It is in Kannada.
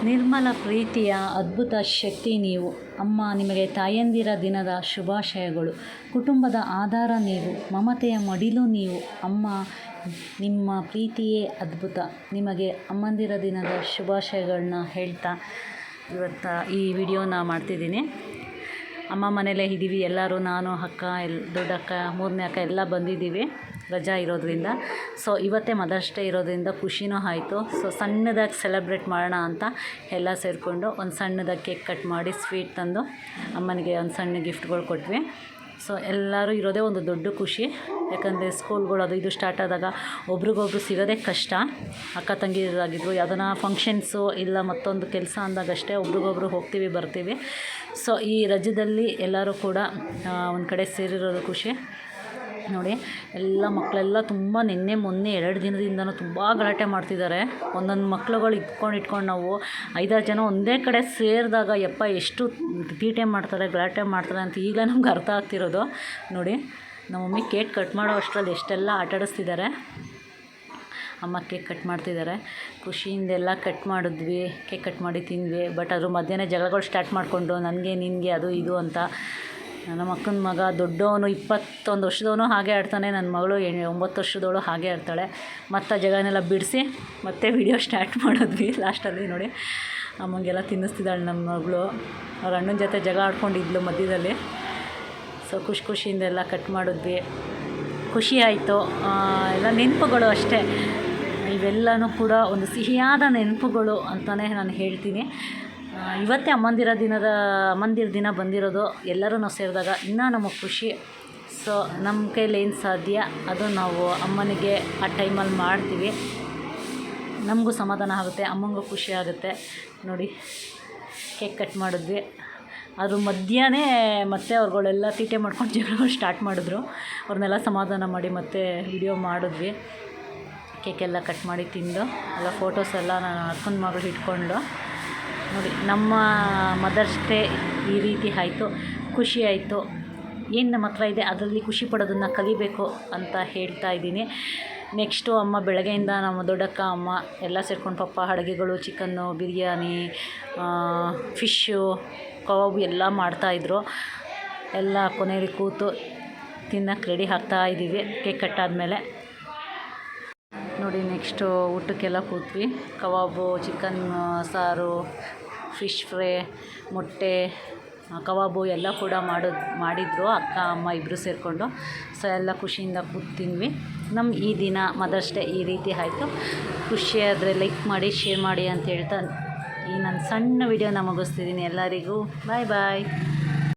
ನಿರ್ಮಲ ಪ್ರೀತಿಯ ಅದ್ಭುತ ಶಕ್ತಿ ನೀವು. ಅಮ್ಮ, ನಿಮಗೆ ತಾಯಂದಿರ ದಿನದ ಶುಭಾಶಯಗಳು. ಕುಟುಂಬದ ಆಧಾರ ನೀವು, ಮಮತೆಯ ಮಡಿಲು ನೀವು. ಅಮ್ಮ, ನಿಮ್ಮ ಪ್ರೀತಿಯೇ ಅದ್ಭುತ. ನಿಮಗೆ ಅಮ್ಮಂದಿರ ದಿನದ ಶುಭಾಶಯಗಳನ್ನ ಹೇಳ್ತಾ ಇವತ್ತು ಈ ವಿಡಿಯೋನ ಮಾಡ್ತಿದ್ದೀನಿ. ಅಮ್ಮ ಮನೇಲೇ ಇದ್ದೀವಿ ಎಲ್ಲರೂ, ನಾನು, ಅಕ್ಕ, ದೊಡ್ಡಕ್ಕ, ಮೂರನೇ ಅಕ್ಕ ಎಲ್ಲ ಬಂದಿದ್ದೀವಿ ರಜಾ ಇರೋದ್ರಿಂದ. ಸೊ ಇವತ್ತೇ ಮದರ್ಸ್ ಡೇ ಇರೋದ್ರಿಂದ ಖುಷಿನೂ ಆಯಿತು. ಸೊ ಸಣ್ಣದಾಗಿ ಸೆಲೆಬ್ರೇಟ್ ಮಾಡೋಣ ಅಂತ ಎಲ್ಲ ಸೇರಿಕೊಂಡು ಒಂದು ಸಣ್ಣದಾಗಿ ಕೇಕ್ ಕಟ್ ಮಾಡಿ ಸ್ವೀಟ್ ತಂದು ಅಮ್ಮನಿಗೆ ಒಂದು ಸಣ್ಣ ಗಿಫ್ಟ್ಗಳು ಕೊಟ್ವಿ. ಸೊ ಎಲ್ಲರೂ ಇರೋದೇ ಒಂದು ದೊಡ್ಡ ಖುಷಿ. ಯಾಕಂದರೆ ಸ್ಕೂಲ್ಗಳು ಅದು ಇದು ಸ್ಟಾರ್ಟ್ ಆದಾಗ ಒಬ್ರಿಗೊಬ್ರು ಸಿಗೋದೇ ಕಷ್ಟ. ಅಕ್ಕ ತಂಗಿರಾಗಿದ್ರು ಯಾವ್ದಾನ ಫಂಕ್ಷನ್ಸು ಇಲ್ಲ ಮತ್ತೊಂದು ಕೆಲಸ ಅಂದಾಗಷ್ಟೇ ಒಬ್ರಿಗೊಬ್ರು ಹೋಗ್ತೀವಿ ಬರ್ತೀವಿ. ಸೊ ಈ ರಜದಲ್ಲಿ ಎಲ್ಲರೂ ಕೂಡ ಒಂದು ಕಡೆ ಸೇರಿರೋದು ಖುಷಿ. ನೋಡಿ, ಎಲ್ಲ ಮಕ್ಕಳೆಲ್ಲ ತುಂಬ ನಿನ್ನೆ ಮೊನ್ನೆ 2 ದಿನದಿಂದನೂ ತುಂಬ ಗಲಾಟೆ ಮಾಡ್ತಿದ್ದಾರೆ. ಒಂದೊಂದು ಮಕ್ಳುಗಳು ಇಟ್ಕೊಂಡು ನಾವು 5-6 ಜನ ಒಂದೇ ಕಡೆ ಸೇರಿದಾಗ ಎಷ್ಟು ತೀಟೆ ಮಾಡ್ತಾರೆ, ಗಲಾಟೆ ಮಾಡ್ತಾರೆ ಅಂತ ಈಗ ನಮ್ಗೆ ಅರ್ಥ ಆಗ್ತಿರೋದು. ನೋಡಿ, ನಮ್ಮ ಮಮ್ಮಿ ಕೇಕ್ ಕಟ್ ಮಾಡೋ ಅಷ್ಟರಲ್ಲಿ ಎಷ್ಟೆಲ್ಲ ಆಟಾಡಿಸ್ತಿದ್ದಾರೆ. ಅಮ್ಮ ಕೇಕ್ ಕಟ್ ಮಾಡ್ತಿದ್ದಾರೆ. ಖುಷಿಯಿಂದೆಲ್ಲ ಕಟ್ ಮಾಡಿದ್ವಿ, ಕೇಕ್ ಕಟ್ ಮಾಡಿ ತಿಂದ್ವಿ. ಬಟ್ ಅದ್ರ ಮಧ್ಯಾಹ್ನ ಜಗಳಗಳು ಸ್ಟಾರ್ಟ್ ಮಾಡಿಕೊಂಡು ನನಗೆ ನಿನಗೆ ಅದು ಇದು ಅಂತ. ನಮ್ಮ ಅಕ್ಕನ ಮಗ ದೊಡ್ಡವನು 21 ವರ್ಷದವನು ಹಾಗೆ ಆಡ್ತಾನೆ, ನನ್ನ ಮಗಳು 9 ವರ್ಷದವಳು ಹಾಗೆ ಆಡ್ತಾಳೆ. ಮತ್ತು ಜಗಳನೆಲ್ಲ ಬಿಡಿಸಿ ಮತ್ತೆ ವಿಡಿಯೋ ಸ್ಟಾರ್ಟ್ ಮಾಡಿದ್ವಿ. ಲಾಸ್ಟಲ್ಲಿ ನೋಡಿ, ಅಮ್ಮಂಗೆಲ್ಲ ತಿನ್ನಿಸ್ತಿದ್ದಾಳೆ ನಮ್ಮ ಮಗಳು. ಅವ್ರ ಅಣ್ಣನ ಜೊತೆ ಜಗಳ ಆಡ್ಕೊಂಡಿದ್ಲು ಮಧ್ಯದಲ್ಲಿ. ಸೊ ಖುಷಿಯಿಂದ ಎಲ್ಲ ಕಟ್ ಮಾಡಿದ್ವಿ. ಖುಷಿ ಆಯಿತು. ಎಲ್ಲ ನೆನಪುಗಳು ಅಷ್ಟೇ, ಇವೆಲ್ಲನೂ ಕೂಡ ಒಂದು ಸಿಹಿಯಾದ ನೆನಪುಗಳು ಅಂತಲೇ ನಾನು ಹೇಳ್ತೀನಿ. ಇವತ್ತೇ ಅಮ್ಮಂದಿರ ದಿನ ಬಂದಿರೋದು. ಎಲ್ಲರೂ ನಾವು ಸೇರಿದಾಗ ಇನ್ನೂ ನಮಗೆ ಖುಷಿ. ಸೊ ನಮ್ಮ ಕೈಲಿ ಏನು ಸಾಧ್ಯ ಅದು ನಾವು ಅಮ್ಮನಿಗೆ ಆ ಟೈಮಲ್ಲಿ ಮಾಡ್ತೀವಿ. ನಮಗೂ ಸಮಾಧಾನ ಆಗುತ್ತೆ, ಅಮ್ಮಂಗೂ ಖುಷಿ ಆಗುತ್ತೆ. ನೋಡಿ, ಕೇಕ್ ಕಟ್ ಮಾಡಿದ್ವಿ. ಅದ್ರ ಮಧ್ಯಾಹ್ನ ಮತ್ತೆ ಅವ್ರುಗಳೆಲ್ಲ ತೀಟೆ ಮಾಡ್ಕೊಂಡು ಜಗಳಗಳು ಸ್ಟಾರ್ಟ್ ಮಾಡಿದ್ರು. ಅವ್ರನ್ನೆಲ್ಲ ಸಮಾಧಾನ ಮಾಡಿ ಮತ್ತೆ ವಿಡಿಯೋ ಮಾಡಿದ್ವಿ. ಕೇಕೆಲ್ಲ ಕಟ್ ಮಾಡಿ ತಿಂದು ಎಲ್ಲ ಫೋಟೋಸ್ ಎಲ್ಲ ನಾನು ಅಕ್ಕನ ಮಗಳು ಇಟ್ಕೊಂಡು. ನೋಡಿ, ನಮ್ಮ ಮದರ್ಸ್ ಡೇ ಈ ರೀತಿ ಆಯಿತು. ಖುಷಿ ಆಯಿತು. ಏನು ನಮ್ಮ ಹತ್ರ ಇದೆ ಅದರಲ್ಲಿ ಖುಷಿ ಪಡೋದನ್ನು ಕಲಿಬೇಕು ಅಂತ ಹೇಳ್ತಾ ಇದ್ದೀನಿ. ನೆಕ್ಸ್ಟು ಅಮ್ಮ ಬೆಳಗ್ಗೆಯಿಂದ ನಮ್ಮ ದೊಡ್ಡಕ್ಕ ಅಮ್ಮ ಎಲ್ಲ ಸೇರ್ಕೊಂಡು ಪಪ್ಪ ಅಡುಗೆಗಳು, ಚಿಕನ್ನು, ಬಿರಿಯಾನಿ, ಫಿಶ್ಶು, ಕಬಾಬು ಎಲ್ಲ ಮಾಡ್ತಾಯಿದ್ರು. ಎಲ್ಲ ಕೊನೆಯಲ್ಲಿ ಕೂತು ತಿನ್ನಕ್ಕೆ ರೆಡಿ ಆಗ್ತಾಯಿದ್ದೀವಿ ಕೇಕ್ ಕಟ್ಟಾದಮೇಲೆ. ನೋಡಿ, ನೆಕ್ಸ್ಟು ಊಟಕ್ಕೆಲ್ಲ ಕೂತ್ವಿ. ಕಬಾಬು, ಚಿಕನ್ ಸಾರು, ಫಿಶ್ ಫ್ರೈ, ಮೊಟ್ಟೆ, ಕಬಾಬು ಎಲ್ಲ ಕೂಡ ಮಾಡಿದ್ರು ಅಕ್ಕ ಅಮ್ಮ ಇಬ್ಬರು ಸೇರಿಕೊಂಡು. ಸೊ ಎಲ್ಲ ಖುಷಿಯಿಂದ ಕೂತಿದ್ವಿ. ನಮ್ಮ ಈ ದಿನ ಮದರ್ಸ್ ಡೇ ಈ ರೀತಿ ಆಯಿತು. ಖುಷಿ ಆದರೆ ಲೈಕ್ ಮಾಡಿ, ಶೇರ್ ಮಾಡಿ ಅಂತ ಹೇಳ್ತಾ ಈ ನನ್ನ ಸಣ್ಣ ವಿಡಿಯೋನ ಮುಗಿಸ್ತಿದ್ದೀನಿ. ಎಲ್ಲರಿಗೂ ಬಾಯ್ ಬಾಯ್.